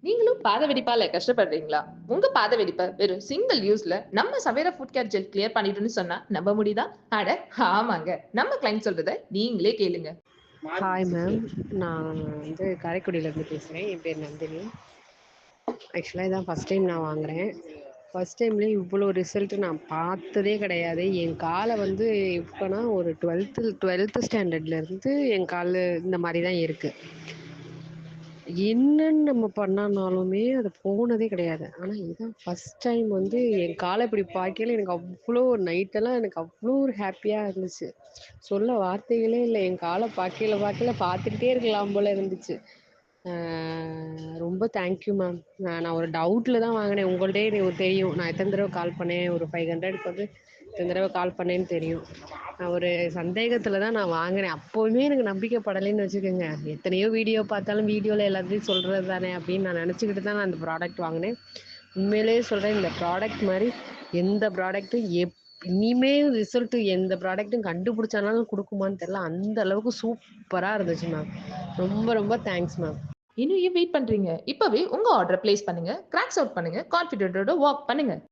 நீங்களும் பாத வெடிப்பால கஷ்டப்படுறீங்களா? உங்க பாத வெடிப்ப வெறும் சிங்கிள் யூஸ்ல நம்ம Savera foot care gel clear பண்ணிடும்னு சொன்னா நம்ப முடியுதா? அட ஆமாங்க. நம்ம கிளையண்ட் சொல்றத நீங்களே கேளுங்க. Hi ma'am. நான் காரைக்குடியிலேருந்து பேசுகிறேன். என் பேர் நந்தினி. ஆக்சுவலாக இதான் ஃபஸ்ட் டைம் நான் வாங்குகிறேன். ஃபஸ்ட் டைம்லேயே இவ்வளோ ரிசல்ட்டு நான் பார்த்ததே கிடையாது. என் காலை எப்போனா ஒரு 12th ஸ்டாண்டர்ட்லேருந்து என் கால் இந்த மாதிரி தான் இருக்குது. என்னன்னு நம்ம பண்ணானாலுமே அது போனதே கிடையாது. ஆனால் இதுதான் ஃபஸ்ட் டைம் என் காலை இப்படி பார்க்கையில எனக்கு அவ்வளோ நைட்டெல்லாம் எனக்கு அவ்வளோ ஒரு ஹாப்பியாக இருந்துச்சு. சொல்ல வார்த்தைகளே இல்லை. என் காலை பார்க்கையில பார்த்துக்கிட்டே இருக்கலாம் போல இருந்துச்சு. ரொம்ப தேங்க்யூ மேம். நான் ஒரு டவுட்டில் தான் வாங்கினேன். உங்கள்கிட்டயே எனக்கு தெரியும் நான் எத்தனை தடவை கால் பண்ணேன், ஒரு 500க்கு எத்தனை தடவை கால் பண்ணேன்னு தெரியும். நான் ஒரு சந்தேகத்தில் தான் நான் வாங்கினேன். அப்போவுமே எனக்கு நம்பிக்கைப்படலைன்னு வச்சுக்கோங்க. எத்தனையோ வீடியோ பார்த்தாலும் வீடியோவில் எல்லாத்தையும் சொல்கிறது தானே அப்படின்னு நான் நினச்சிக்கிட்டு தான் நான் அந்த ப்ராடக்ட் வாங்கினேன். உண்மையிலேயே சொல்கிறேன், இந்த ப்ராடக்ட் மாதிரி எந்த ப்ராடக்ட்டும் இனிமேல் ரிசல்ட்டு எந்த ப்ராடக்ட்டும் கண்டுபிடிச்சானாலும் கொடுக்குமான்னு தெரியல. அந்த அளவுக்கு சூப்பராக இருந்துச்சு மேம். ரொம்ப ரொம்ப தேங்க்ஸ் மேம். இன்னும் ஏன் வெயிட் பண்றீங்க? இப்பவே உங்க ஆர்டர பிளேஸ் பண்ணுங்க. கிராக்ஸ் அவுட் பண்ணுங்க. கான்ஃபிடென்ட்டோட வாக் பண்ணுங்க.